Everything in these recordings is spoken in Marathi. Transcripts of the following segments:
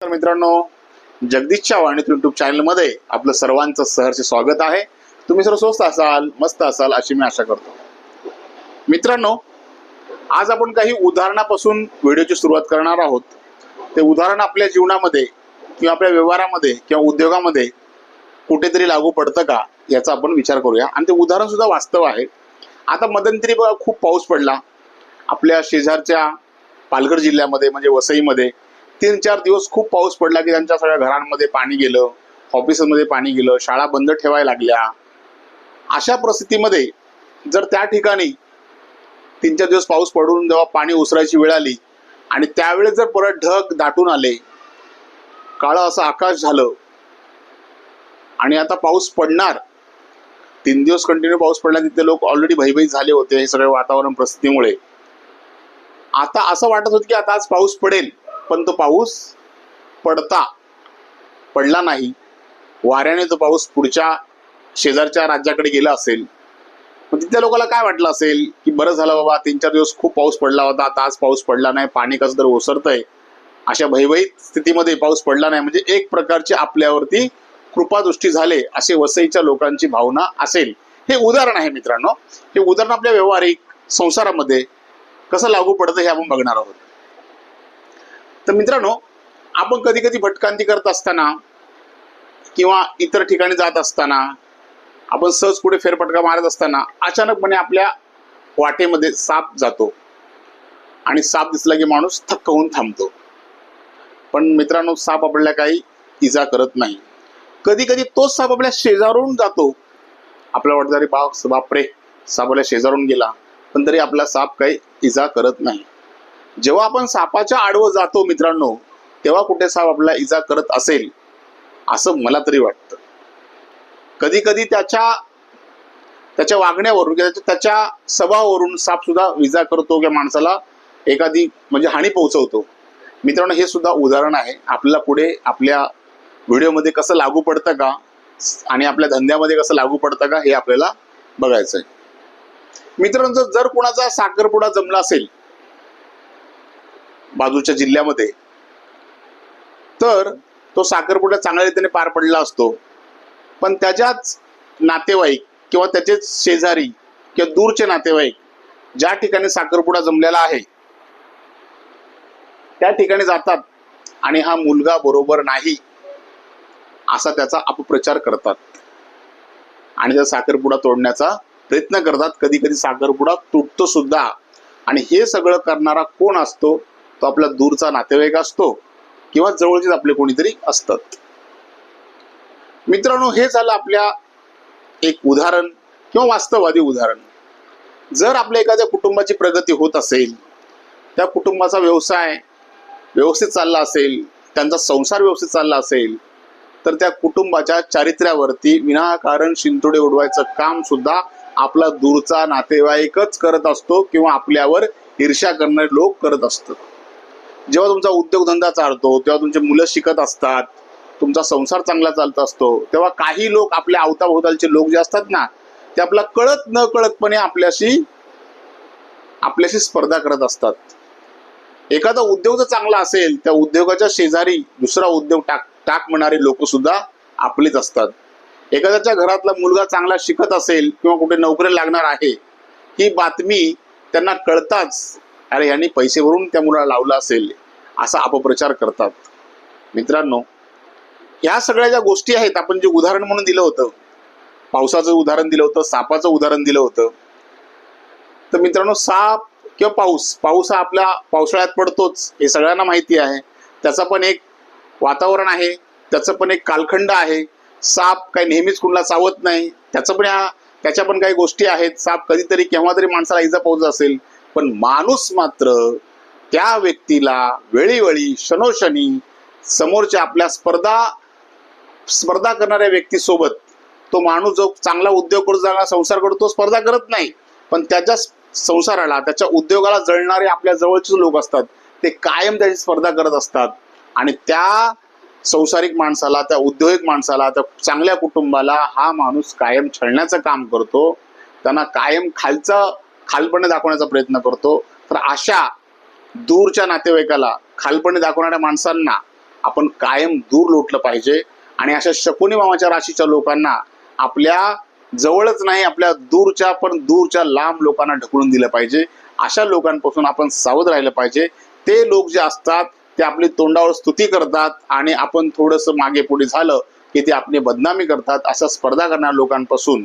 तर मित्रांनो, जगदीशच्या वाणीत यूट्यूब चॅनलमध्ये आपलं सर्वांचं सहर्ष स्वागत आहे. तुम्ही सर्व स्वस्त असाल, मस्त असाल अशी मी आशा करतो. मित्रांनो, आज आपण काही उदाहरणापासून व्हिडिओची सुरुवात करणार आहोत. ते उदाहरण आपल्या जीवनामध्ये किंवा आपल्या व्यवहारामध्ये किंवा उद्योगामध्ये कुठेतरी लागू पडतं का याचा आपण विचार करूया. आणि ते उदाहरण सुद्धा वास्तव आहे. आता मध्यंतरी बघा, खूप पाऊस पडला आपल्या शेजारच्या पालघर जिल्ह्यामध्ये, म्हणजे वसईमध्ये 3-4 दिवस खूप पाऊस पडला की त्यांच्या सगळ्या घरांमध्ये पाणी गेलं, ऑफिसमध्ये पाणी गेलं, शाळा बंद ठेवायला लागल्या. अशा परिस्थितीमध्ये जर त्या ठिकाणी 3-4 दिवस पाऊस पडून जेव्हा पाणी ओसरायची वेळ आली आणि त्यावेळेस जर परत ढग दाटून आले, काळं असं आकाश झालं आणि आता पाऊस पडणार, 3 दिवस कंटिन्यू पाऊस पडला, तिथे लोक ऑलरेडी भयभीत झाले होते हे सगळे वातावरण परिस्थितीमुळे. आता असं वाटत होतं की आता आज पाऊस पडेल, पण तो पाऊस पडला नाही. वाऱ्याने तो पाऊस पुढच्या शेजारच्या राज्याकडे गेला असेल. मग तिथल्या लोकांना काय वाटलं असेल की बरं झालं बाबा, 3-4 दिवस खूप पाऊस पडला होता, आता आज पाऊस पडला नाही, पाणी कसं तर ओसरतंय. अशा भयभीत स्थितीमध्ये पाऊस पडला नाही म्हणजे एक प्रकारची आपल्यावरती कृपादृष्टी झाले, असे वसईच्या लोकांची भावना असेल. हे उदाहरण आहे मित्रांनो. हे उदाहरण आपल्या व्यावहारिक संसारामध्ये कसं लागू पडतं हे आपण बघणार आहोत. तर मित्रांनो, आपण कधी कधी भटकांती करत असताना किंवा इतर ठिकाणी जात असताना, आपण सहज कुठे फेरफटका मारत असताना अचानकपणे आपल्या वाटेमध्ये साप जातो आणि साप दिसला की माणूस थक्क होऊन थांबतो. पण मित्रांनो, साप आपल्याला काही इजा करत नाही. कधी कधी तोच साप आपल्या शेजारून जातो. आपल्याला वाटतं अरे बापरे, साप आपल्या शेजारून गेला, पण तरी आपला साप काही इजा करत नाही. जेव्हा आपण सापाच्या आडवं जातो मित्रांनो, तेव्हा कुठे साप आपल्याला इजा करत असेल असं मला तरी वाटतं. कधी कधी त्याच्या वागण्यावरून किंवा त्याच्या स्वभावावरून साप सुद्धा इजा करतो किंवा माणसाला एखादी म्हणजे हानी पोहोचवतो. मित्रांनो, हे सुद्धा उदाहरण आहे. आपल्याला पुढे आपल्या व्हिडिओमध्ये कसं लागू पडतं का आणि आपल्या धंद्यामध्ये कसं लागू पडतं का हे आपल्याला बघायचं आहे. मित्रांनो, जर कोणाचा साखरपुडा जमला असेल बाजूच्या जिल्ह्यामध्ये, तर तो साखरपुडा चांगल्या रीतीने पार पडला असतो. पण त्याच्याच नातेवाईक किंवा त्याचेच शेजारी किंवा दूरचे नातेवाईक ज्या ठिकाणी साखरपुडा जमलेला आहे त्या ठिकाणी जातात आणि हा मुलगा बरोबर नाही असा त्याचा अपप्रचार करतात आणि त्या साखरपुडा तोडण्याचा प्रयत्न करतात. कधी कधी साखरपुडा तुटतो सुद्धा. आणि हे सगळं करणारा कोण असतो? तो आपला दूरचा नातेवाईक असतो किंवा जवळचेच आपले कोणीतरी असतात. मित्रांनो, हे झालं आपल्या एक उदाहरण किंवा वास्तववादी उदाहरण. जर आपल्या एखाद्या कुटुंबाची प्रगती होत असेल, त्या कुटुंबाचा व्यवसाय व्यवस्थित चालला असेल, त्यांचा संसार व्यवस्थित चालला असेल, तर त्या कुटुंबाच्या चारित्र्यावरती विनाकारण शिंतोडे उडवायचं काम सुद्धा आपला दूरचा नातेवाईकच करत असतो किंवा आपल्यावर ईर्ष्या करणारे लोक करत असतात. जेव्हा तुमचा उद्योगधंदा चालतो, तेव्हा तुमचे मुलं शिकत असतात, तुमचा संसार चांगला चालत असतो, तेव्हा काही लोक, आपल्या अवताभोवतालचे लोक जे असतात ना, ते आपला कळत न कळतपणे आपल्याशी स्पर्धा करत असतात. एखादा उद्योग जर चांगला असेल, त्या उद्योगाच्या शेजारी दुसरा उद्योग टाक म्हणणारे लोक सुद्धा आपलेच असतात. एखाद्याच्या घरातला मुलगा चांगला शिकत असेल किंवा कुठे नोकरी लागणार आहे, ही बातमी त्यांना कळताच अरे यांनी पैसे भरून त्या मुलाला लावलं असेल असा अपप्रचार करतात. मित्रांनो, ह्या सगळ्या ज्या गोष्टी आहेत, आपण जे उदाहरण म्हणून दिलं होतं, पावसाचं उदाहरण दिलं होतं, सापाचं उदाहरण दिलं होतं. तर मित्रांनो, साप किंवा पाऊस हा आपल्या पावसाळ्यात पडतोच, हे सगळ्यांना माहिती आहे. त्याचा पण एक वातावरण आहे, त्याचं पण एक कालखंड आहे. साप काही नेहमीच कुणाला चावत नाही, त्याच्या पण काही गोष्टी आहेत. साप कधीतरी केव्हा तरी माणसाला इजा पोहोचत असेल, पण माणूस मात्र त्या व्यक्तीला वेळोवेळी क्षणोक्षणी समोरच्या आपल्या स्पर्धा करणाऱ्या व्यक्तीसोबत, तो माणूस जो चांगला उद्योग करतो, चांगला संसार करतो, तो स्पर्धा करत नाही. पण त्याच्या संसाराला, त्याच्या उद्योगाला जळणारे आपल्या जवळचे लोक असतात, ते कायम त्याची स्पर्धा करत असतात. आणि त्या संसारिक माणसाला, त्या उद्योगिक माणसाला, त्या चांगल्या कुटुंबाला हा माणूस कायम छळण्याचं काम करतो, त्यांना कायम खालपणे दाखवण्याचा प्रयत्न करतो. तर अशा दूरच्या नातेवाईकाला खालपणे दाखवणाऱ्या माणसांना आपण कायम दूर लोटलं पाहिजे आणि अशा शकुनी मामाच्या राशीच्या लोकांना आपल्या जवळच नाही, आपल्या दूरच्या पण दूरच्या लांब लोकांना ढकलून दिलं पाहिजे. अशा लोकांपासून आपण सावध राहिलं पाहिजे. ते लोक जे असतात ते आपली तोंडावर स्तुती करतात आणि आपण थोडंसं मागे पुढे झालं की ते आपली बदनामी करतात. अशा स्पर्धा करणाऱ्या लोकांपासून,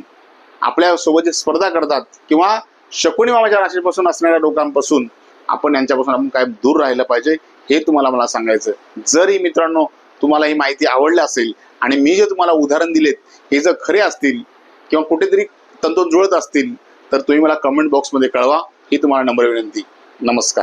आपल्यासोबत जे स्पर्धा करतात किंवा शकुनी मामाच्या राशीपासून असणाऱ्या लोकांपासून आपण यांच्यापासून आपण काय दूर राहिलं पाहिजे, हे तुम्हाला मला सांगायचं. जर ही मित्रांनो तुम्हाला ही माहिती आवडली असेल आणि मी जे तुम्हाला उदाहरण दिलेत हे जर खरे असतील किंवा कुठेतरी तंतोतंत जुळत असतील तर तुम्ही मला कमेंट बॉक्समध्ये कळवा. ही तुम्हाला नम्र विनंती. नमस्कार.